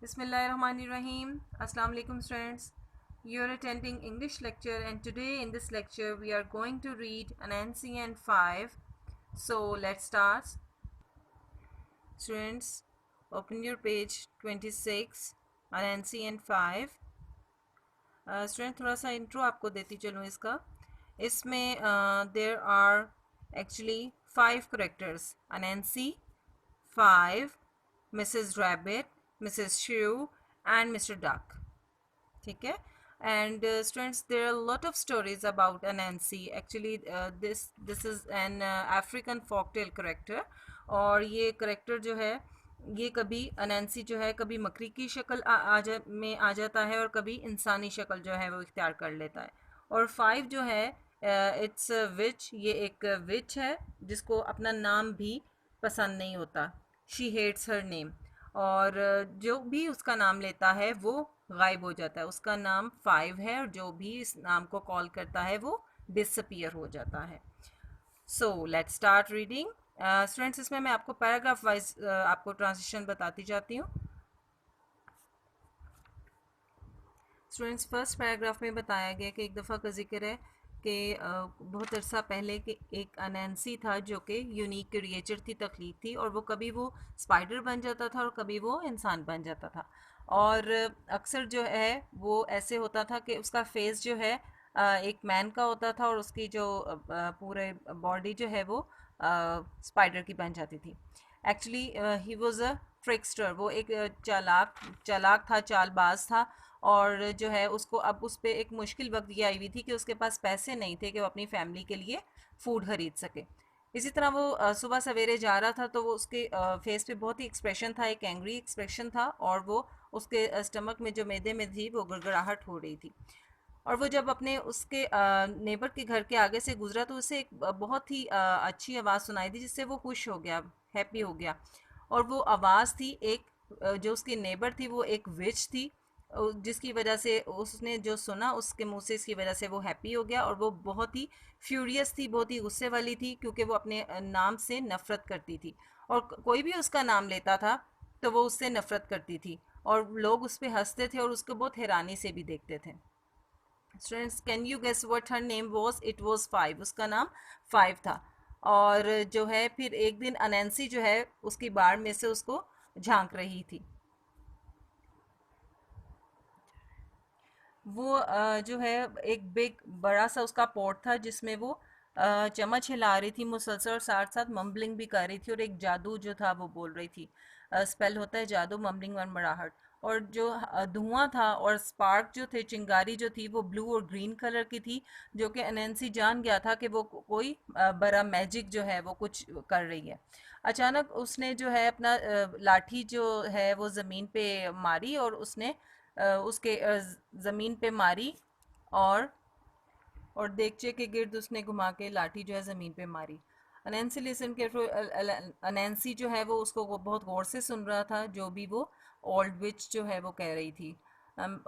Bismillahirrahmanirrahim. Assalamu alaikum students. You are attending English lecture and today in this lecture we are going to read Anansi and 5. So let's start. Students, open your page 26 Anansi and 5. Student थोड़ा सा intro आपको देती चलूँ इसका. इसमें there are actually 5 characters. Anansi, 5, Mrs Rabbit, Mrs Shoo and Mr Duck. ठीक है. And students, there are a lot of stories about Anansi. Actually, this is an African folktale character. और ये करेक्टर जो है ये कभी अनैंसी जो है कभी मकड़ी की शक्ल में आ जाता है और कभी इंसानी शक्ल जो है वो इख्तियार कर लेता है. और 5 जो है इट्स विच, ये एक विच है जिसको अपना नाम भी पसंद नहीं होता. She hates her name. और जो भी उसका नाम लेता है वो गायब हो जाता है. उसका नाम 5 है और जो भी इस नाम को कॉल करता है वो डिसअपियर हो जाता है. So let's start reading. Students, इसमें मैं आपको पैराग्राफ वाइज आपको ट्रांसलेशन बताती जाती हूँ. स्टूडेंट्स, फर्स्ट पैराग्राफ में बताया गया कि एक दफ़ा का जिक्र है कि बहुत अरसा पहले कि एक अनैंसी था जो कि यूनिक क्रिएचर थी, तख्लीक थी, और वो कभी वो स्पाइडर बन जाता था और कभी वो इंसान बन जाता था. और अक्सर जो है वो ऐसे होता था कि उसका फेस जो है एक मैन का होता था और उसकी जो पूरे बॉडी जो है वो स्पाइडर की बन जाती थी. Actually he was a trickster. वो एक चालाक चालाक था, चालबाज था. और जो है उसको अब उस पर एक मुश्किल वक्त ये आई हुई थी कि उसके पास पैसे नहीं थे कि वो अपनी फैमिली के लिए फ़ूड खरीद सके. इसी तरह वो सुबह सवेरे जा रहा था तो वो उसके फेस पे बहुत ही एक्सप्रेशन था, एक एंग्री एक्सप्रेशन था. और वो उसके स्टमक में जो मैदे में थी वो गड़गड़ाहट हो रही थी. और वो जब अपने उसके नेबर के घर के आगे से गुजरा तो उसे एक बहुत ही अच्छी आवाज़ सुनाई दी जिससे वो खुश हो गया, हैप्पी हो गया. और वो आवाज़ थी एक जो उसकी नेबर थी वो एक विच थी, जिसकी वजह से उसने जो सुना उसके मुंह से, इसकी वजह से वो हैप्पी हो गया. और वो बहुत ही फ्यूरियस थी, बहुत ही गुस्से वाली थी क्योंकि वो अपने नाम से नफ़रत करती थी. और कोई भी उसका नाम लेता था तो वो उससे नफ़रत करती थी और लोग उस पर हंसते थे और उसको बहुत हैरानी से भी देखते थे. Students, can you guess what her name was? It was 5. उसका नाम 5 था. और जो है फिर एक दिन अनैंसी जो है उसकी बाड़ में से उसको झांक रही थी. वो जो है एक बिग बड़ा सा उसका पॉट था जिसमें वो चम्मच हिला रही थी मुसलसल और साथ साथ मम्बलिंग भी कर रही थी और एक जादू जो था वो बोल रही थी. स्पेल होता है जादू, मम्बलिंग और मराहट. और जो धुआं था और स्पार्क जो थे, चिंगारी जो थी वो ब्लू और ग्रीन कलर की थी, जो कि एनएनसी जान गया था कि वो कोई बड़ा मैजिक जो है वो कुछ कर रही है. अचानक उसने जो है अपना लाठी जो है वो ज़मीन पे मारी और उसने उसके ज़मीन पे मारी. और देगचे के गिर्द उसने घुमा के लाठी जो है ज़मीन पे मारी. अनैंसी लिसन केयरफुल. अनैंसी जो है वो उसको बहुत गौर से सुन रहा था जो भी वो ओल्ड विच जो है वो कह रही थी.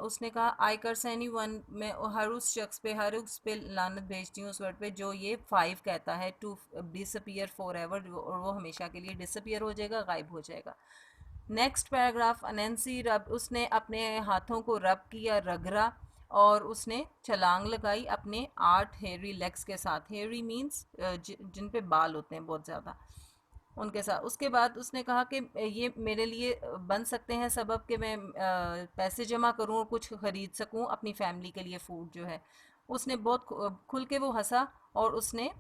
उसने कहा, आई कर्स एनी वन, मैं हर उस शख्स पे, हर उस पे लानत भेजती हूँ उस वर्ड पे जो ये 5 कहता है, टू डिसअपियर फॉर एवर, और वो हमेशा के लिए डिसअपियर हो जाएगा, गायब हो जाएगा. Next paragraph. अनैंसी रब, उसने अपने हाथों को रब किया, रगड़ा, और उसने छलांग लगाई अपने 8 हेयरी लेग्स के साथ. हेयरी मीन्स जिन पे बाल होते हैं बहुत ज़्यादा, उनके साथ. उसके बाद उसने कहा कि ये मेरे लिए बन सकते हैं सबब कि मैं पैसे जमा करूं और कुछ ख़रीद सकूं अपनी फैमिली के लिए फ़ूड जो है. उसने बहुत खुल के वो हंसा और उसने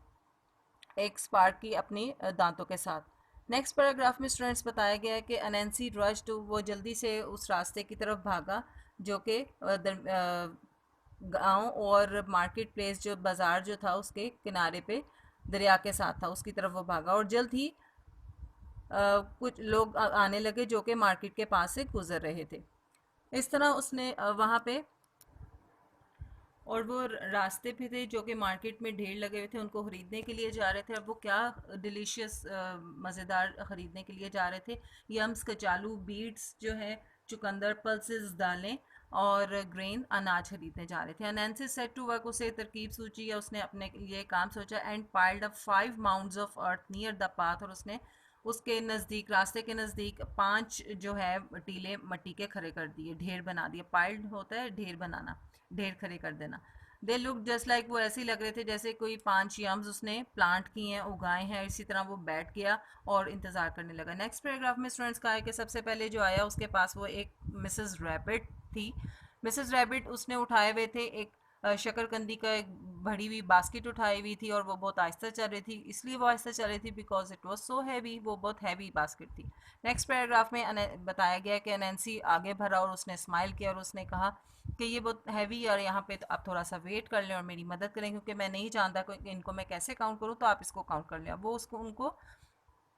एक स्पार्क की अपनी दांतों के साथ. नेक्स्ट पैराग्राफ में स्टूडेंट्स बताया गया है कि अनैंसी रश टू, वो जल्दी से उस रास्ते की तरफ भागा जो कि गांव और मार्केट प्लेस, जो बाज़ार जो था उसके किनारे पे दरिया के साथ था, उसकी तरफ वो भागा. और जल्द ही कुछ लोग आने लगे जो कि मार्केट के पास से गुजर रहे थे. इस तरह उसने वहाँ पे, और वो रास्ते पे थे जो कि मार्केट में ढेर लगे हुए थे, उनको ख़रीदने के लिए जा रहे थे. और वो क्या डिलीशियस मज़ेदार ख़रीदने के लिए जा रहे थे. यम्स, कचालू, बीट्स जो है, चुकंदर, पल्सेस, दालें और ग्रेन, अनाज खरीदने जा रहे थे. अनैंसी सेट टू वर्क, उसे तरकीब सूची या उसने अपने लिए काम सोचा. And piled up 5 mounds of earth near the path, और उसने उसके नज़दीक, रास्ते के नज़दीक 5 जो है टीले मट्टी के खड़े कर दिए, ढेर बना दिए। पाइल्ड होता है ढेर बनाना, ढेर खड़े कर देना। दे लुक जस्ट लाइक, वो ऐसे ही लग रहे थे जैसे कोई 5 यम्स उसने प्लांट किए हैं, उगाए हैं। इसी तरह वो बैठ गया और इंतज़ार करने लगा। नेक्स्ट पैराग्राफ में स्टूडेंट्स का है कि सबसे पहले जो आया उसके पास वो एक मिसेस रैबिट थी। मिसेस रैबिट उसने उठाए हुए थे एक शकरकंदी का एक भरी हुई बास्केट उठाई हुई थी, और वो बहुत आहिस्ता चल रही थी। इसलिए वो आहिस्ता चल रही थी because it was so heavy, वो बहुत हैवी बास्केट थी। नेक्स्ट पैराग्राफ में बताया गया कि नैन्सी आगे भरा और उसने स्माइल किया और उसने कहा कि ये बहुत हैवी और यहाँ पे तो आप थोड़ा सा वेट कर लें और मेरी मदद करें, क्योंकि मैं नहीं जानता कि इनको मैं कैसे काउंट करूँ, तो आप इसको काउंट कर लें। वो उसको उनको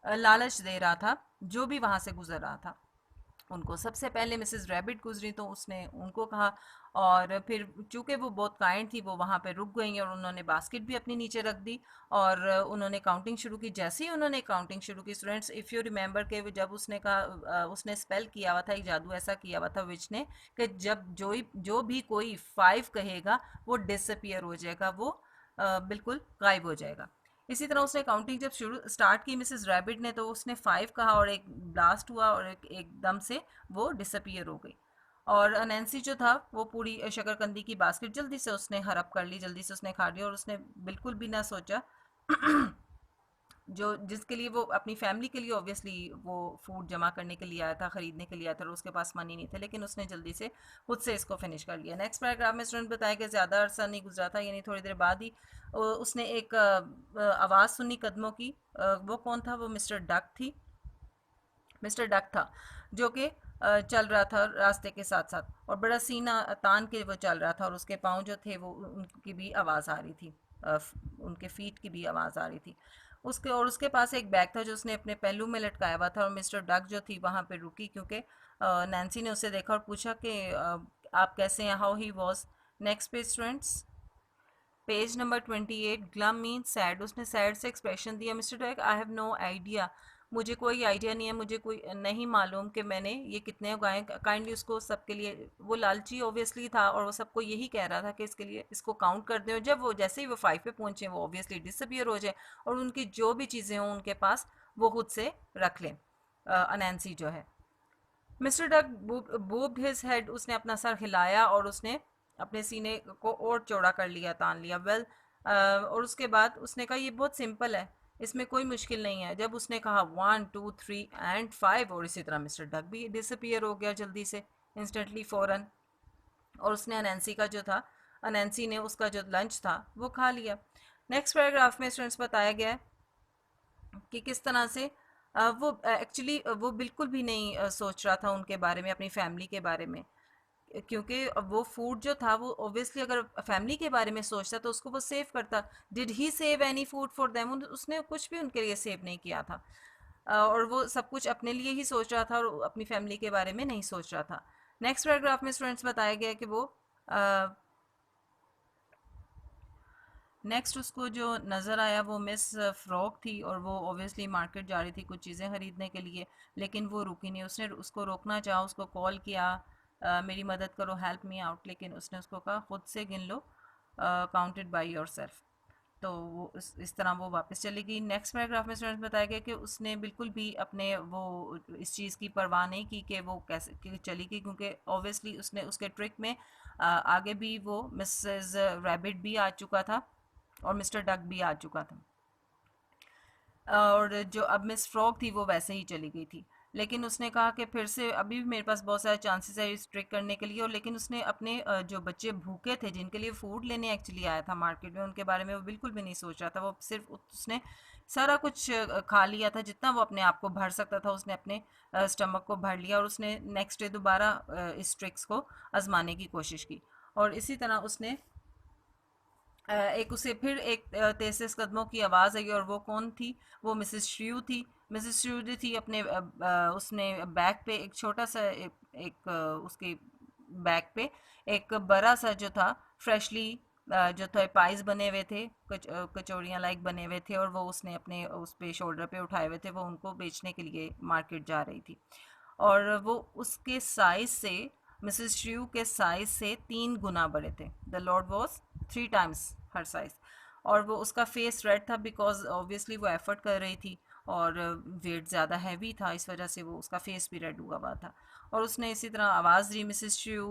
लालच दे रहा था, जो भी वहाँ से गुजर रहा था उनको। सबसे पहले मिसेस रैबिट गुजरी तो उसने उनको कहा, और फिर चूंकि वो बहुत काइंड थी वो वहाँ पे रुक गई और उन्होंने बास्केट भी अपनी नीचे रख दी और उन्होंने काउंटिंग शुरू की। जैसे ही उन्होंने काउंटिंग शुरू की स्टूडेंट्स, इफ़ यू रिमेंबर के जब उसने कहा उसने स्पेल किया हुआ था, एक जादू ऐसा किया हुआ था विच ने, कि जब जो भी कोई 5 कहेगा वो डिसअपियर हो जाएगा, वो बिल्कुल गायब हो जाएगा। इसी तरह उसने काउंटिंग जब शुरू स्टार्ट की मिसेस रैबिट ने, तो उसने 5 कहा और एक ब्लास्ट हुआ और एकदम से वो डिसअपियर हो गई। और नैन्सी जो था वो पूरी शकरकंदी की बास्केट जल्दी से उसने हड़प कर ली, जल्दी से उसने खा लिया, और उसने बिल्कुल भी ना सोचा जो जिसके लिए वो अपनी फैमिली के लिए ऑब्वियसली वो फूड जमा करने के लिए आया था, ख़रीदने के लिए आया था, और उसके पास मनी नहीं था, लेकिन उसने जल्दी से खुद से इसको फिनिश कर लिया। नेक्स्ट पैराग्राफ में स्टूडेंट बताया कि ज़्यादा अरसा नहीं गुजरा था, यानी थोड़ी देर बाद ही उसने एक आवाज़ सुनी कदमों की। वो कौन था? वो मिस्टर डक थी, मिस्टर डक था, जो कि चल रहा था रास्ते के साथ साथ, और बड़ा सीना तान के वो चल रहा था, और उसके पाँव जो थे वो उनकी भी आवाज़ आ रही थी, उनके फीट की भी आवाज़ आ रही थी। उसके पास एक बैग था जो उसने अपने पहलू में लटकाया हुआ था, और मिस्टर डक जो थी वहाँ पे रुकी, क्योंकि नैन्सी ने उसे देखा और पूछा कि आप कैसे हैं, how he was. Next page students, page number 28। Glum mean sad, उसने सैड से एक्सप्रेशन दिया। Mister Duck, I have no idea, मुझे कोई आइडिया नहीं है, मुझे कोई नहीं मालूम कि मैंने ये कितने उगाए। काइंडली उसको सबके लिए, वो लालची ओबियसली था और वो सबको यही कह रहा था कि इसके लिए इसको काउंट कर दें, और जब वो जैसे ही वो 5 पे पहुंचे वो ऑब्वियसली डिसअपियर हो जाए, और उनकी जो भी चीज़ें हों उनके पास वो खुद से रख लें। अनैन्सी जो है, मिस्टर डक बूब्ड हिज हेड, उसने अपना सर हिलाया और उसने अपने सीने को और चौड़ा कर लिया, तान लिया। वेल और उसके बाद उसने कहा ये बहुत सिंपल है, इसमें कोई मुश्किल नहीं है। जब उसने कहा 1 2 3 एंड 5, और इसी तरह मिस्टर डक भी डिसअपियर हो गया जल्दी से, इंस्टेंटली, फ़ौरन। और उसने अनैन्सी का जो था, अनैन्सी ने उसका जो लंच था वो खा लिया। नेक्स्ट पैराग्राफ में स्टूडेंट्स बताया गया है कि किस तरह से वो एक्चुअली वो बिल्कुल भी नहीं सोच रहा था उनके बारे में, अपनी फैमिली के बारे में, क्योंकि वो फूड जो था वो ऑब्वियसली अगर फैमिली के बारे में सोचता तो उसको वो सेव करता। Did he save any food for them? उसने कुछ भी उनके लिए सेव नहीं किया था। और वो सब कुछ अपने लिए ही सोच रहा था और अपनी फैमिली के बारे में नहीं सोच रहा था। नेक्स्ट पैराग्राफ में स्टूडेंट्स बताया गया कि वो नेक्स्ट उसको जो नज़र आया वो मिस फ्रॉक थी, और वो ओबियसली मार्केट जा रही थी कुछ चीज़ें ख़रीदने के लिए, लेकिन वो रुकी नहीं। उसने उसको रोकना चाहा, उसको कॉल किया, मेरी मदद करो, हेल्प मी आउट, लेकिन उसने उसको कहा खुद से गिन लो, काउंटेड बाई योर सेल्फ। तो वो इस तरह वो वापस चली गई। नेक्स्ट पैराग्राफ में स्टूडेंट्स बताया गया कि उसने बिल्कुल भी अपने वो इस चीज़ की परवाह नहीं की कि वो कैसे कि चली गई, क्योंकि ऑब्वियसली उसने उसके ट्रिक में आगे भी वो मिसेस रैबिट भी आ चुका था और मिस्टर डक भी आ चुका था, और जो अब मिस फ्रॉग थी वो वैसे ही चली गई थी। लेकिन उसने कहा कि फिर से अभी भी मेरे पास बहुत सारे चांसेस है इस ट्रिक करने के लिए, और लेकिन उसने अपने जो बच्चे भूखे थे जिनके लिए फ़ूड लेने एक्चुअली आया था मार्केट में, उनके बारे में वो बिल्कुल भी नहीं सोच रहा था। वो सिर्फ उसने सारा कुछ खा लिया था, जितना वो अपने आप को भर सकता था उसने अपने स्टमक को भर लिया, और उसने नेक्स्ट डे दोबारा इस ट्रिक्स को आजमाने की कोशिश की। और इसी तरह उसने एक उसे फिर एक तेज कदमों की आवाज़ आई, और वो कौन थी? वो मिसेस श्रीयू थी। मिसेस श्रीयू जो थी अपने उसने बैग पे एक छोटा सा उसके बैग पे एक बड़ा सा जो था फ्रेशली जो था पाइस बने हुए थे, कचौड़ियाँ लाइक बने हुए थे, और वो उसने अपने उस पे शोल्डर पे उठाए हुए थे, वो उनको बेचने के लिए मार्केट जा रही थी। और वो उसके साइज से, मिसेस श्रीयू के साइज से 3 गुना बड़े थे। The Lord was 3 times her size. और वो उसका फेस रेड था बिकॉज ऑब्वियसली वो एफर्ट कर रही थी, और वेट ज़्यादा हैवी था, इस वजह से वो उसका फेस भी रेड हुआ हुआ था। और उसने इसी तरह आवाज़ दी, Mrs Chew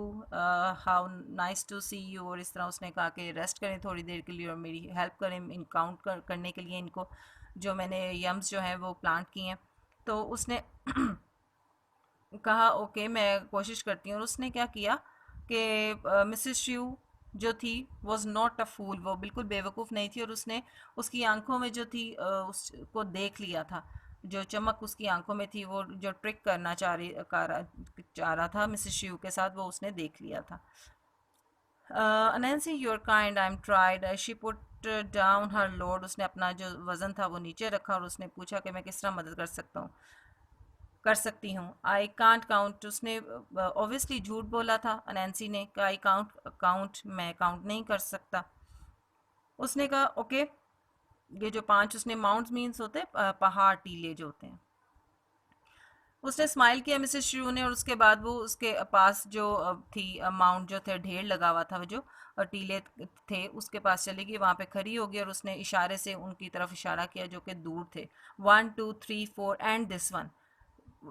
how nice to see you, और इस तरह उसने कहा कि रेस्ट करें थोड़ी देर के लिए और मेरी हेल्प करें इन काउंट करने के लिए इनको, जो मैंने यम्स जो हैं वो प्लांट किए हैं। तो उसने कहा ओके मैं कोशिश करती हूँ। और उसने क्या किया कि मिसेस श्यू जो थी वॉज नॉट अ फूल, वो बिल्कुल बेवकूफ़ नहीं थी, और उसने उसकी आंखों में जो थी उसको देख लिया था, जो चमक उसकी आंखों में थी, वो जो ट्रिक करना चाह रहा था मिसेस श्यू के साथ, वो उसने देख लिया था। Nancy you are kind I am tired, she put down her load, उसने अपना जो वज़न था वो नीचे रखा और उसने पूछा कि मैं किस तरह मदद कर सकती हूँ। आई कांट काउंट, उसने ऑब्वियसली झूठ बोला था नैन्सी ने कि आई काउंट काउंट, मैं काउंट नहीं कर सकता। उसने कहा ओके, ये जो 5 उसने माउंट्स मीन्स होते हैं पहाड़ टीले जो होते हैं। उसने स्माइल किया मिसेस श्रू ने, और उसके बाद वो उसके पास जो थी माउंट जो थे ढेर लगा हुआ था, वो जो टीले थे उसके पास चली गई, वहाँ पे खड़ी हो गई और उसने इशारे से उनकी तरफ इशारा किया जो कि दूर थे। 1 2 3 4 एंड दिस वन,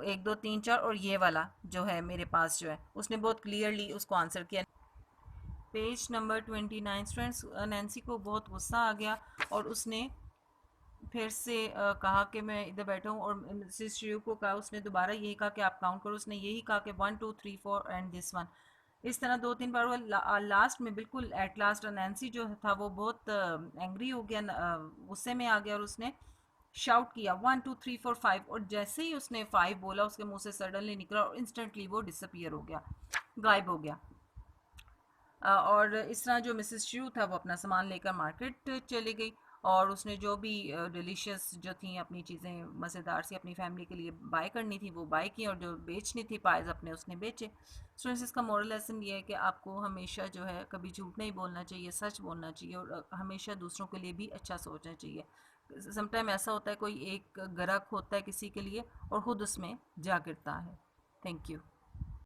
1 2 3 4 और ये वाला जो है मेरे पास जो है, उसने बहुत क्लियरली उसको आंसर किया। पेज नंबर 29 स्टूडेंट्स, नैन्सी को बहुत गुस्सा आ गया और उसने फिर से कहा कि मैं इधर बैठा हूँ, और मिसेस शिव को कहा, उसने दोबारा यही कहा कि आप काउंट करो, उसने यही कहा कि 1 2 3 4 एंड दिस वन। इस तरह 2 3 बार हुआ। लास्ट में बिल्कुल एट लास्ट नैन्सी जो था वो बहुत एंग्री हो गया, गुस्से में आ गया, और उसने शाउट किया 1 2 3 4 5, और जैसे ही उसने 5 बोला उसके मुंह से सडनली निकला और इंस्टेंटली वो डिसअपियर हो गया, गायब हो गया। और इस तरह जो मिसेस च्यू था वो अपना सामान लेकर मार्केट चली गई, और उसने जो भी डिलीशियस जो थी अपनी चीज़ें मज़ेदार सी अपनी फैमिली के लिए बाय करनी थी वो बाय की, और जो बेचनी थी पाइज अपने उसने बेचे। स्टूडेंट्स, इसका मोरल लेसन ये है कि आपको हमेशा जो है कभी झूठ नहीं बोलना चाहिए, सच बोलना चाहिए, और हमेशा दूसरों के लिए भी अच्छा सोचना चाहिए। समटाइम ऐसा होता है कोई एक ग्राहक होता है किसी के लिए और ख़ुद उसमें जा गिरता है। Thank you.